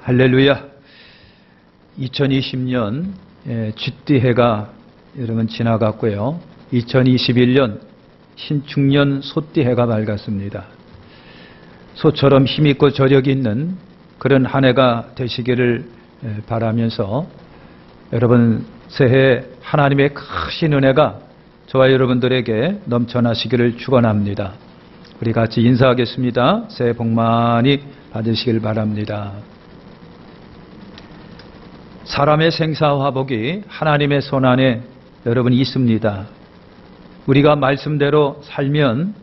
할렐루야. 2020년 쥐띠해가 여러분 지나갔고요. 2021년 신축년 소띠해가 밝았습니다. 소처럼 힘있고 저력이 있는 그런 한 해가 되시기를 바라면서 여러분 새해 하나님의 크신 은혜가 저와 여러분들에게 넘쳐나시기를 축원합니다. 우리 같이 인사하겠습니다. 새해 복 많이 받으시길 바랍니다. 사람의 생사화복이 하나님의 손안에 여러분 있습니다. 우리가 말씀대로 살면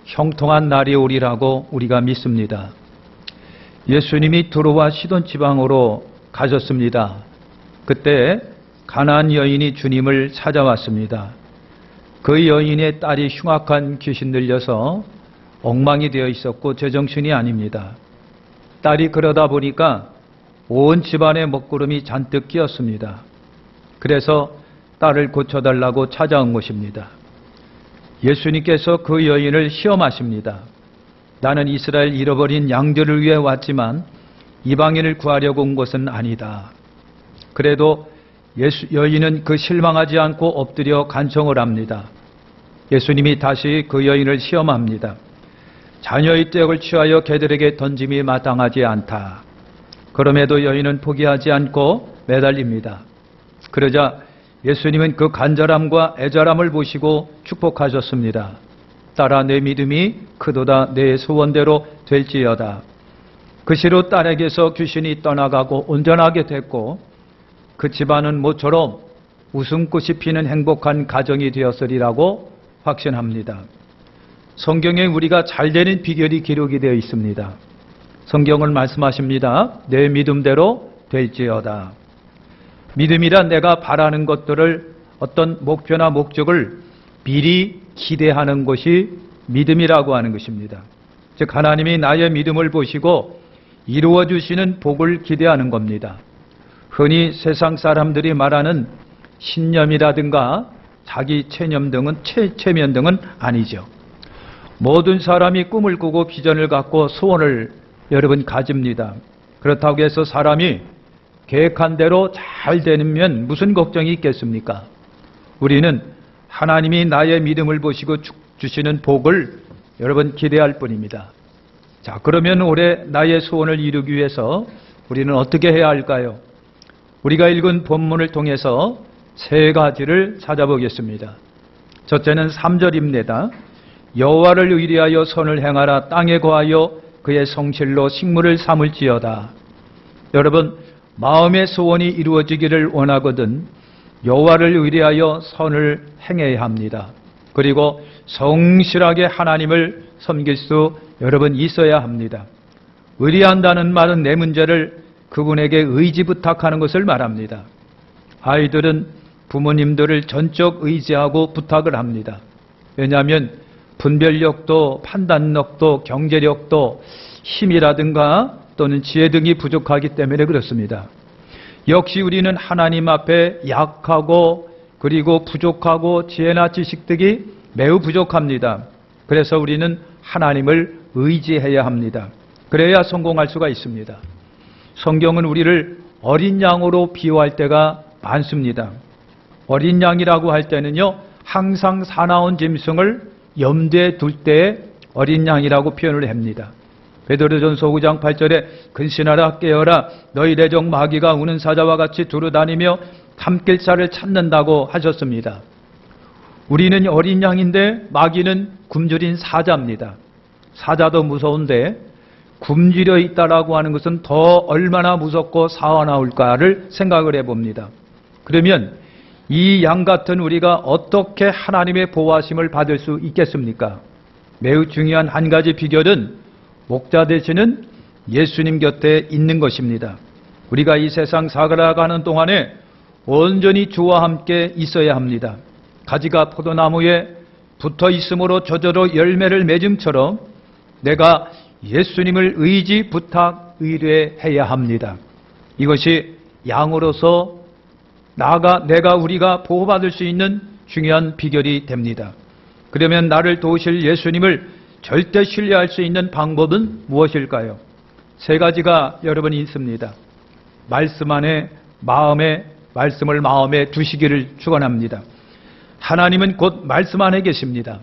형통한 날이 오리라고 우리가 믿습니다. 예수님이 두로와 시돈 지방으로 가셨습니다. 그때 가나안 여인이 주님을 찾아왔습니다. 그 여인의 딸이 흉악한 귀신 들려서 엉망이 되어 있었고 제정신이 아닙니다. 딸이 그러다 보니까 온 집안의 먹구름이 잔뜩 끼었습니다. 그래서 딸을 고쳐달라고 찾아온 것입니다. 예수님께서 그 여인을 시험하십니다. 나는 이스라엘 잃어버린 양들을 위해 왔지만 이방인을 구하려고 온 것은 아니다. 그래도 여인은 그 실망하지 않고 엎드려 간청을 합니다. 예수님이 다시 그 여인을 시험합니다. 자녀의 떡을 취하여 개들에게 던짐이 마땅하지 않다. 그럼에도 여인은 포기하지 않고 매달립니다. 그러자 예수님은 그 간절함과 애절함을 보시고 축복하셨습니다. 딸아, 내 믿음이 크도다. 내 소원대로 될지어다. 그 시로 딸에게서 귀신이 떠나가고 온전하게 됐고 그 집안은 모처럼 웃음꽃이 피는 행복한 가정이 되었으리라고 확신합니다. 성경에 우리가 잘 되는 비결이 기록이 되어 있습니다. 성경은 말씀하십니다. 내 믿음대로 될지어다. 믿음이란 내가 바라는 것들을 어떤 목표나 목적을 미리 기대하는 것이 믿음이라고 하는 것입니다. 즉 하나님이 나의 믿음을 보시고 이루어 주시는 복을 기대하는 겁니다. 흔히 세상 사람들이 말하는 신념이라든가 자기 체면 등은 아니죠. 모든 사람이 꿈을 꾸고 비전을 갖고 소원을 여러분 가집니다. 그렇다고 해서 사람이 계획한 대로 잘 되면 무슨 걱정이 있겠습니까? 우리는 하나님이 나의 믿음을 보시고 주시는 복을 여러분 기대할 뿐입니다. 자, 그러면 올해 나의 소원을 이루기 위해서 우리는 어떻게 해야 할까요? 우리가 읽은 본문을 통해서 세 가지를 찾아보겠습니다. 첫째는 3절입니다. 여호와를 의리하여 선을 행하라. 땅에 거하여 그의 성실로 식물을 삼을지어다. 여러분, 마음의 소원이 이루어지기를 원하거든 여호와를 의리하여 선을 행해야 합니다. 그리고 성실하게 하나님을 섬길 수 여러분 있어야 합니다. 의리한다는 말은 내 문제를 그분에게 의지 부탁하는 것을 말합니다. 아이들은 부모님들을 전적 의지하고 부탁을 합니다. 왜냐하면 분별력도 판단력도 경제력도 힘이라든가 또는 지혜 등이 부족하기 때문에 그렇습니다. 역시 우리는 하나님 앞에 약하고 그리고 부족하고 지혜나 지식 등이 매우 부족합니다. 그래서 우리는 하나님을 의지해야 합니다. 그래야 성공할 수가 있습니다. 성경은 우리를 어린 양으로 비유할 때가 많습니다. 어린 양이라고 할 때는요, 항상 사나운 짐승을 염두에 둘 때에 어린 양이라고 표현을 합니다. 베드로전서 5장 8절에 근신하라 깨어라 너희 대적 마귀가 우는 사자와 같이 두루다니며 탐길살을 찾는다고 하셨습니다. 우리는 어린 양인데 마귀는 굶주린 사자입니다. 사자도 무서운데 굶주려 있다라고 하는 것은 더 얼마나 무섭고 사나울까를 생각을 해봅니다. 그러면 이 양 같은 우리가 어떻게 하나님의 보호하심을 받을 수 있겠습니까? 매우 중요한 한 가지 비결은 목자 되시는 예수님 곁에 있는 것입니다. 우리가 이 세상 살아가는 동안에 온전히 주와 함께 있어야 합니다. 가지가 포도나무에 붙어 있으므로 저절로 열매를 맺음처럼 내가 예수님을 의지, 부탁, 의뢰해야 합니다. 이것이 양으로서 우리가 보호받을 수 있는 중요한 비결이 됩니다. 그러면 나를 도우실 예수님을 절대 신뢰할 수 있는 방법은 무엇일까요? 세 가지가 여러분 있습니다. 말씀 안에 말씀을 마음에 두시기를 축원합니다. 하나님은 곧 말씀 안에 계십니다.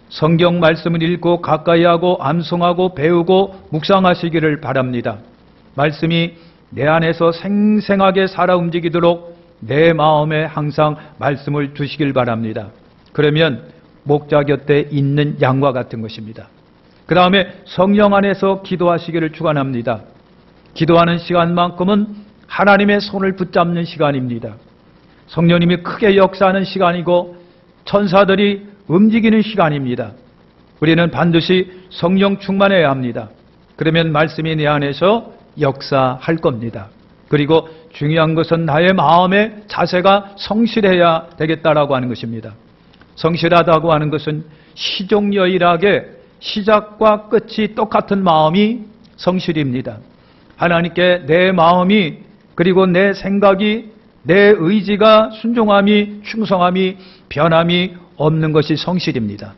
성경 말씀을 읽고 가까이 하고 암송하고 배우고 묵상하시기를 바랍니다. 말씀이 내 안에서 생생하게 살아 움직이도록 내 마음에 항상 말씀을 두시길 바랍니다. 그러면 목자 곁에 있는 양과 같은 것입니다. 그 다음에 성령 안에서 기도하시기를 축원합니다. 기도하는 시간만큼은 하나님의 손을 붙잡는 시간입니다. 성령님이 크게 역사하는 시간이고 천사들이 움직이는 시간입니다. 우리는 반드시 성령 충만해야 합니다. 그러면 말씀이 내 안에서 역사할 겁니다. 그리고 중요한 것은 나의 마음의 자세가 성실해야 되겠다라고 하는 것입니다. 성실하다고 하는 것은 시종여일하게 시작과 끝이 똑같은 마음이 성실입니다. 하나님께 내 마음이 그리고 내 생각이 내 의지가 순종함이 충성함이 변함이 없는 것이 성실입니다.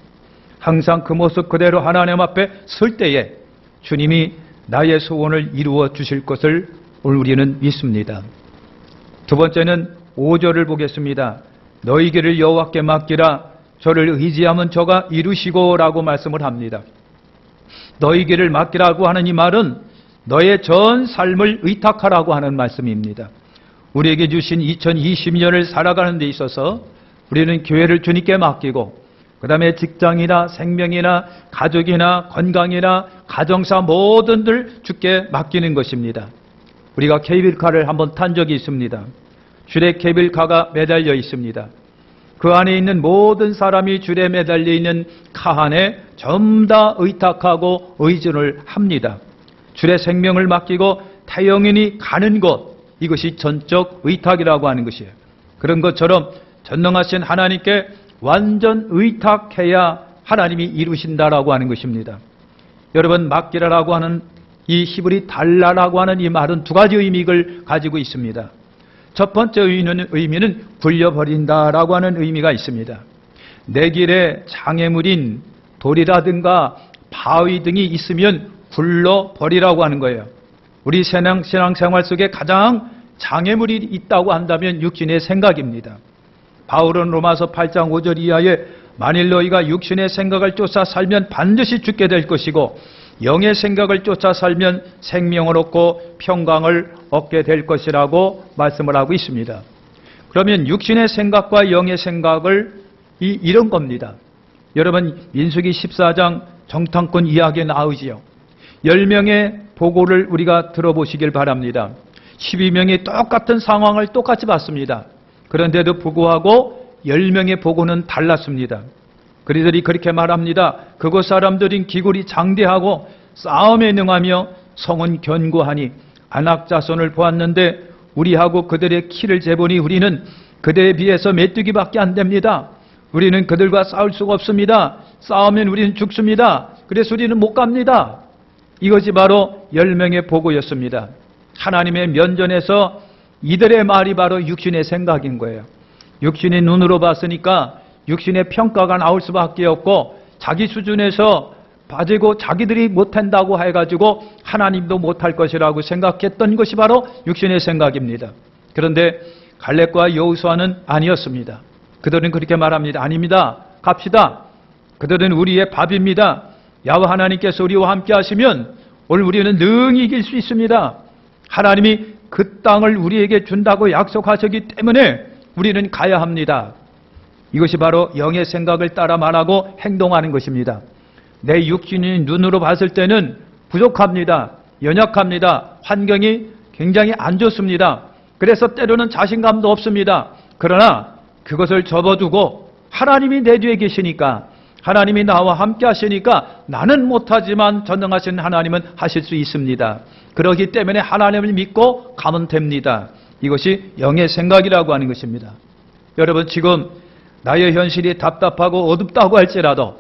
항상 그 모습 그대로 하나님 앞에 설 때에 주님이 나의 소원을 이루어 주실 것을 우리는 믿습니다. 두 번째는 5절을 보겠습니다. 너희 길을 여호와께 맡기라. 저를 의지하면 저가 이루시고 라고 말씀을 합니다. 너희 길을 맡기라고 하는 이 말은 너의 전 삶을 의탁하라고 하는 말씀입니다. 우리에게 주신 2020년을 살아가는 데 있어서 우리는 교회를 주님께 맡기고 그 다음에 직장이나 생명이나 가족이나 건강이나 가정사 모든들 주께 맡기는 것입니다. 우리가 케이블카를 한번 탄 적이 있습니다. 줄에 케이블카가 매달려 있습니다. 그 안에 있는 모든 사람이 줄에 매달려 있는 카 안에 전부 다 의탁하고 의존을 합니다. 줄에 생명을 맡기고 태영인이 가는 곳, 이것이 전적 의탁이라고 하는 것이에요. 그런 것처럼 전능하신 하나님께 완전 의탁해야 하나님이 이루신다라고 하는 것입니다. 여러분, 맡기라라고 하는 이 히브리 달라라고 하는 이 말은 두 가지 의미를 가지고 있습니다. 첫 번째 의미는 굴려버린다라고 하는 의미가 있습니다. 내 길에 장애물인 돌이라든가 바위 등이 있으면 굴러버리라고 하는 거예요. 우리 신앙생활 속에 가장 장애물이 있다고 한다면 육신의 생각입니다. 바울은 로마서 8장 5절 이하에 만일 너희가 육신의 생각을 쫓아 살면 반드시 죽게 될 것이고 영의 생각을 쫓아 살면 생명을 얻고 평강을 얻게 될 것이라고 말씀을 하고 있습니다. 그러면 육신의 생각과 영의 생각을 이런 겁니다. 여러분, 민수기 14장 정탐꾼 이야기에 나오지요. 10명의 보고를 우리가 들어보시길 바랍니다. 12명이 똑같은 상황을 똑같이 봤습니다. 그런데도 불구하고 10명의 보고는 달랐습니다. 그들이 그렇게 말합니다. 그곳 사람들은 기골이 장대하고 싸움에 능하며 성은 견고하니 아낙 자손을 보았는데 우리하고 그들의 키를 재보니 우리는 그들에 비해서 메뚜기밖에 안 됩니다. 우리는 그들과 싸울 수가 없습니다. 싸우면 우리는 죽습니다. 그래서 우리는 못 갑니다. 이것이 바로 10명의 보고였습니다. 하나님의 면전에서 이들의 말이 바로 육신의 생각인 거예요. 육신의 눈으로 봤으니까 육신의 평가가 나올 수밖에 없고 자기 수준에서 빠지고 자기들이 못한다고 해가지고 하나님도 못할 것이라고 생각했던 것이 바로 육신의 생각입니다. 그런데 갈렙과 여호수아는 아니었습니다. 그들은 그렇게 말합니다. 아닙니다. 갑시다. 그들은 우리의 밥입니다. 야훼 하나님께서 우리와 함께 하시면 오늘 우리는 능히 이길 수 있습니다. 하나님이 그 땅을 우리에게 준다고 약속하셨기 때문에 우리는 가야 합니다. 이것이 바로 영의 생각을 따라 말하고 행동하는 것입니다. 내 육신이 눈으로 봤을 때는 부족합니다. 연약합니다. 환경이 굉장히 안 좋습니다. 그래서 때로는 자신감도 없습니다. 그러나 그것을 접어두고 하나님이 내 뒤에 계시니까, 하나님이 나와 함께 하시니까 나는 못하지만 전능하신 하나님은 하실 수 있습니다. 그렇기 때문에 하나님을 믿고 가면 됩니다. 이것이 영의 생각이라고 하는 것입니다. 여러분, 지금 나의 현실이 답답하고 어둡다고 할지라도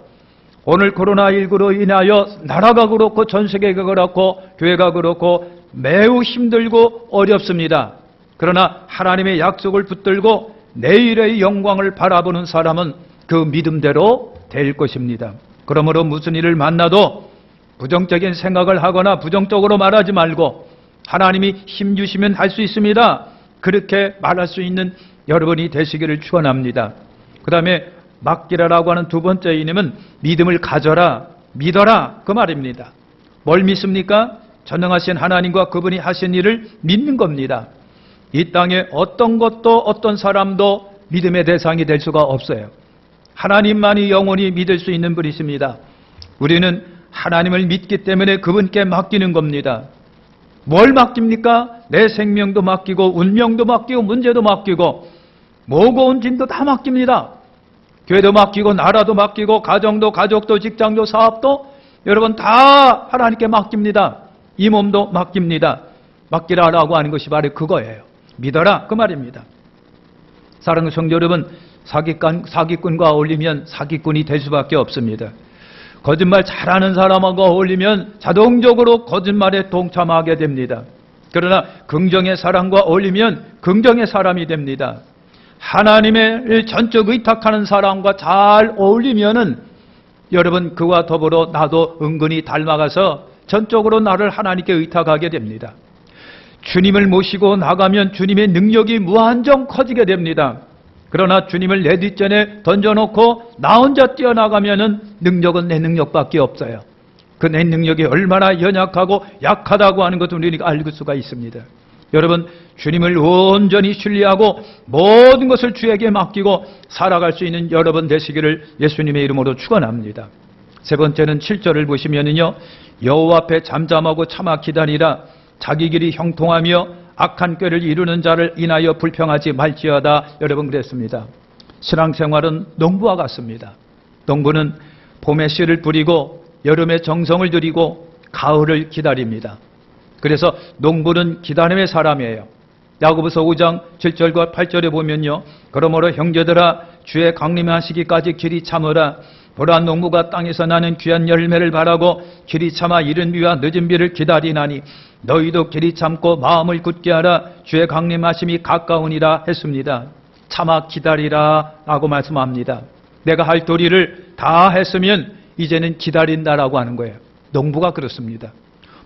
오늘 코로나19로 인하여 나라가 그렇고 전 세계가 그렇고 교회가 그렇고 매우 힘들고 어렵습니다. 그러나 하나님의 약속을 붙들고 내일의 영광을 바라보는 사람은 그 믿음대로 될 것입니다. 그러므로 무슨 일을 만나도 부정적인 생각을 하거나 부정적으로 말하지 말고 하나님이 힘 주시면 할 수 있습니다. 그렇게 말할 수 있는 여러분이 되시기를 축원합니다. 그 다음에 맡기라라고 하는 두 번째 이념은 믿음을 가져라, 믿어라 그 말입니다. 뭘 믿습니까? 전능하신 하나님과 그분이 하신 일을 믿는 겁니다. 이 땅에 어떤 것도 어떤 사람도 믿음의 대상이 될 수가 없어요. 하나님만이 영원히 믿을 수 있는 분이십니다. 우리는 하나님을 믿기 때문에 그분께 맡기는 겁니다. 뭘 맡깁니까? 내 생명도 맡기고 운명도 맡기고 문제도 맡기고 무거운 짐도 다 맡깁니다. 교회도 맡기고 나라도 맡기고 가정도 가족도 직장도 사업도 여러분 다 하나님께 맡깁니다. 이 몸도 맡깁니다. 맡기라라고 하는 것이 바로 그거예요. 믿어라 그 말입니다. 사랑하는 성도 여러분, 사기꾼과 어울리면 사기꾼이 될 수밖에 없습니다. 거짓말 잘하는 사람하고 어울리면 자동적으로 거짓말에 동참하게 됩니다. 그러나 긍정의 사람과 어울리면 긍정의 사람이 됩니다. 하나님의 전적 의탁하는 사람과 잘 어울리면은 여러분 그와 더불어 나도 은근히 닮아가서 전적으로 나를 하나님께 의탁하게 됩니다. 주님을 모시고 나가면 주님의 능력이 무한정 커지게 됩니다. 그러나 주님을 내 뒷전에 던져놓고 나 혼자 뛰어나가면은 능력은 내 능력밖에 없어요. 그 내 능력이 얼마나 연약하고 약하다고 하는 것도 우리가 알 수가 있습니다. 여러분 주님을 온전히 신뢰하고 모든 것을 주에게 맡기고 살아갈 수 있는 여러분 되시기를 예수님의 이름으로 축원합니다. 세 번째는 7절을 보시면은요, 여호와 앞에 잠잠하고 참아 기다리라. 자기 길이 형통하며 악한 꾀를 이루는 자를 인하여 불평하지 말지어다. 여러분 그랬습니다. 신앙생활은 농부와 같습니다. 농부는 봄에 씨를 뿌리고 여름에 정성을 들이고 가을을 기다립니다. 그래서 농부는 기다림의 사람이에요. 야고보서 5장 7절과 8절에 보면요, 그러므로 형제들아 주의 강림하시기까지 길이 참으라. 보라 농부가 땅에서 나는 귀한 열매를 바라고 길이 참아 이른 비와 늦은 비를 기다리나니 너희도 길이 참고 마음을 굳게 하라. 주의 강림하심이 가까우니라 했습니다. 참아 기다리라 라고 말씀합니다. 내가 할 도리를 다 했으면 이제는 기다린다라고 하는 거예요. 농부가 그렇습니다.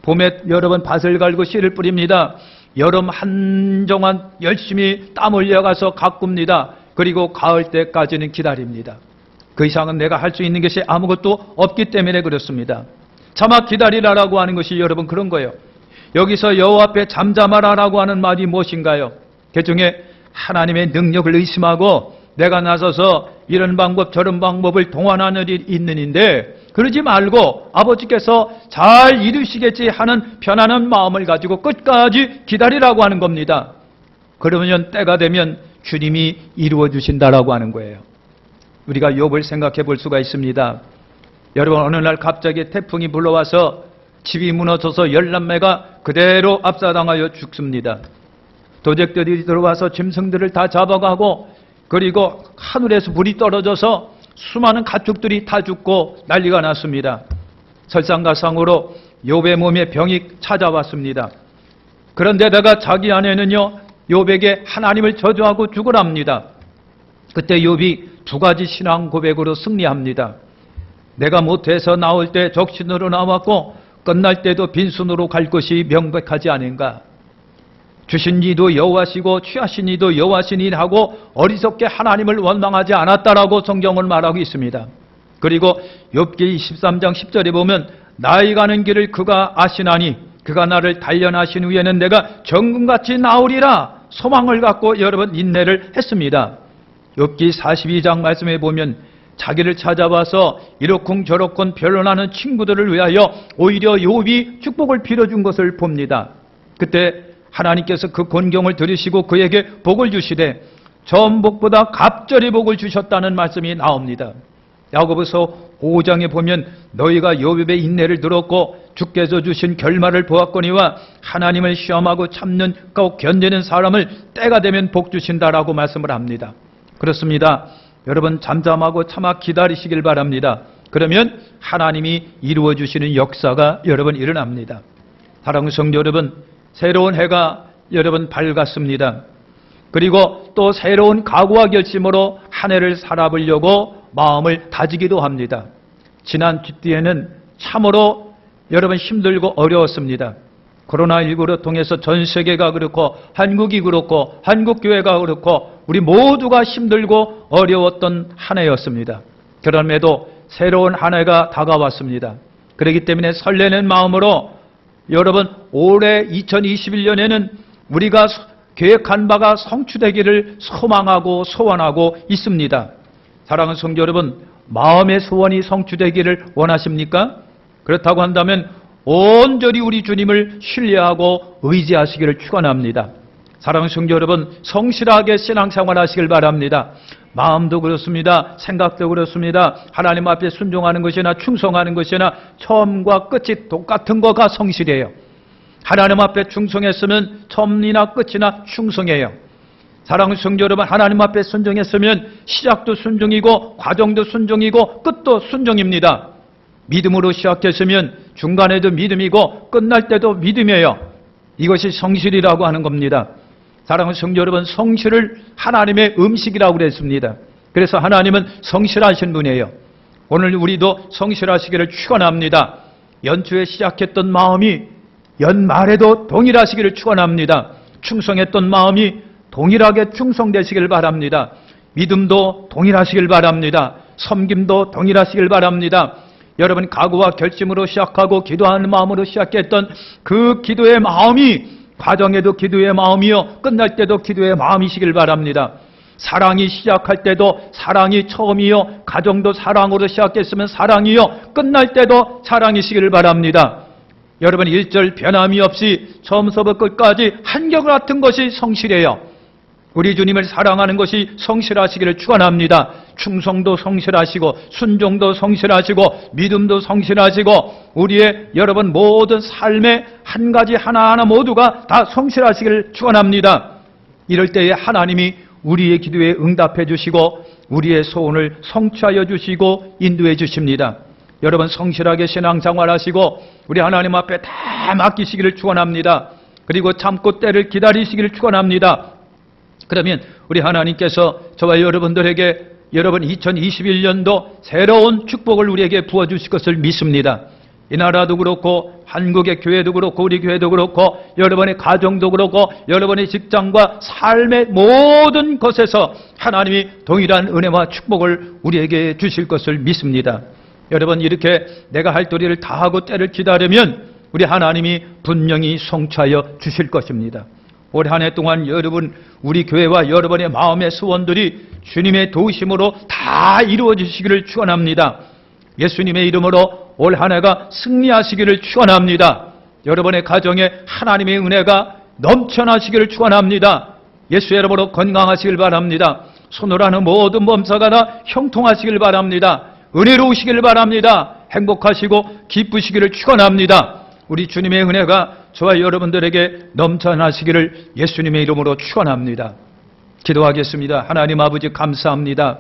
봄에 여러분 밭을 갈고 씨를 뿌립니다. 여름 한동안 열심히 땀 흘려가서 가꿉니다. 그리고 가을 때까지는 기다립니다. 그 이상은 내가 할 수 있는 것이 아무것도 없기 때문에 그렇습니다. 참아 기다리라라고 하는 것이 여러분 그런 거예요. 여기서 여호와 앞에 잠잠하라라고 하는 말이 무엇인가요? 그 중에 하나님의 능력을 의심하고 내가 나서서 이런 방법 저런 방법을 동원하는 일이 있는데 그러지 말고 아버지께서 잘 이루시겠지 하는 편안한 마음을 가지고 끝까지 기다리라고 하는 겁니다. 그러면 때가 되면 주님이 이루어 주신다라고 하는 거예요. 우리가 욥을 생각해 볼 수가 있습니다. 여러분 어느 날 갑자기 태풍이 불러와서 집이 무너져서 10남매가 그대로 압사당하여 죽습니다. 도적들이 들어와서 짐승들을 다 잡아가고 그리고 하늘에서 불이 떨어져서 수많은 가축들이 다 죽고 난리가 났습니다. 설상가상으로 욥의 몸에 병이 찾아왔습니다. 그런데다가 자기 아내는요 욥에게 하나님을 저주하고 죽으랍니다. 그때 욥이 두 가지 신앙 고백으로 승리합니다. 내가 못해서 나올 때 적신으로 나왔고 끝날 때도 빈손으로 갈 것이 명백하지 않은가. 주신 이도 여호와시고 취하신 이도 여호와시니 하고 어리석게 하나님을 원망하지 않았다라고 성경을 말하고 있습니다. 그리고 욥기 23장 10절에 보면 나의 가는 길을 그가 아시나니 그가 나를 단련하신 후에는 내가 정금같이 나오리라 소망을 갖고 여러분 인내를 했습니다. 욥기 42장 말씀에 보면 자기를 찾아와서 이러쿵 저러쿵 변론하는 친구들을 위하여 오히려 욥이 축복을 빌어준 것을 봅니다. 그때 하나님께서 그 곤경을 들으시고 그에게 복을 주시되 전복보다 갑절히 복을 주셨다는 말씀이 나옵니다. 야고보서 5장에 보면 너희가 욥의 인내를 들었고 주께서 주신 결말을 보았거니와 하나님을 시험하고 참는 꼭 견디는 사람을 때가 되면 복 주신다라고 말씀을 합니다. 그렇습니다. 여러분 잠잠하고 참아 기다리시길 바랍니다. 그러면 하나님이 이루어 주시는 역사가 여러분 일어납니다. 사랑하는 성도 여러분, 새로운 해가 여러분 밝았습니다. 그리고 또 새로운 각오와 결심으로 한 해를 살아보려고 마음을 다지기도 합니다. 지난 주뒤에는 참으로 여러분 힘들고 어려웠습니다. 코로나19로 통해서 전 세계가 그렇고 한국이 그렇고 한국교회가 그렇고 우리 모두가 힘들고 어려웠던 한 해였습니다. 그럼에도 새로운 한 해가 다가왔습니다. 그렇기 때문에 설레는 마음으로 여러분 올해 2021년에는 우리가 계획한 바가 성취되기를 소망하고 소원하고 있습니다. 사랑하는 성도 여러분, 마음의 소원이 성취되기를 원하십니까? 그렇다고 한다면 온전히 우리 주님을 신뢰하고 의지하시기를 축원합니다. 사랑하는 성도 여러분, 성실하게 신앙생활 하시길 바랍니다. 마음도 그렇습니다. 생각도 그렇습니다. 하나님 앞에 순종하는 것이나 충성하는 것이나 처음과 끝이 똑같은 거가 성실이에요. 하나님 앞에 충성했으면 처음이나 끝이나 충성해요. 사랑하는 성도 여러분, 하나님 앞에 순종했으면 시작도 순종이고 과정도 순종이고 끝도 순종입니다. 믿음으로 시작했으면 중간에도 믿음이고 끝날 때도 믿음이에요. 이것이 성실이라고 하는 겁니다. 사랑하는 성도 여러분, 성실을 하나님의 음식이라고 그랬습니다. 그래서 하나님은 성실하신 분이에요. 오늘 우리도 성실하시기를 축원합니다. 연초에 시작했던 마음이 연말에도 동일하시기를 축원합니다. 충성했던 마음이 동일하게 충성되시길 바랍니다. 믿음도 동일하시길 바랍니다. 섬김도 동일하시길 바랍니다. 여러분 각오와 결심으로 시작하고 기도하는 마음으로 시작했던 그 기도의 마음이 과정에도 기도의 마음이요 끝날 때도 기도의 마음이시길 바랍니다. 사랑이 시작할 때도 사랑이 처음이요 가정도 사랑으로 시작했으면 사랑이요 끝날 때도 사랑이시길 바랍니다. 여러분 1절 변함이 없이 처음서부터 끝까지 한결같은 것이 성실해요. 우리 주님을 사랑하는 것이 성실하시기를 축원합니다. 충성도 성실하시고 순종도 성실하시고 믿음도 성실하시고 우리의 여러분 모든 삶의 한 가지 하나하나 모두가 다 성실하시기를 축원합니다. 이럴 때에 하나님이 우리의 기도에 응답해 주시고 우리의 소원을 성취하여 주시고 인도해 주십니다. 여러분 성실하게 신앙생활 하시고 우리 하나님 앞에 다 맡기시기를 축원합니다. 그리고 참고 때를 기다리시기를 축원합니다. 그러면 우리 하나님께서 저와 여러분들에게 여러분 2021년도 새로운 축복을 우리에게 부어주실 것을 믿습니다. 이 나라도 그렇고 한국의 교회도 그렇고 우리 교회도 그렇고 여러분의 가정도 그렇고 여러분의 직장과 삶의 모든 것에서 하나님이 동일한 은혜와 축복을 우리에게 주실 것을 믿습니다. 여러분 이렇게 내가 할 도리를 다하고 때를 기다리면 우리 하나님이 분명히 성취하여 주실 것입니다. 올 한 해 동안 여러분 우리 교회와 여러분의 마음의 소원들이 주님의 도우심으로 다 이루어지시기를 축원합니다. 예수님의 이름으로 올 한 해가 승리하시기를 축원합니다. 여러분의 가정에 하나님의 은혜가 넘쳐나시기를 축원합니다. 예수의 이름으로 건강하시길 바랍니다. 손으로 하는 모든 범사가 다 형통하시길 바랍니다. 은혜로우시길 바랍니다. 행복하시고 기쁘시기를 축원합니다. 우리 주님의 은혜가 저와 여러분들에게 넘쳐나시기를 예수님의 이름으로 축원합니다. 기도하겠습니다. 하나님 아버지 감사합니다.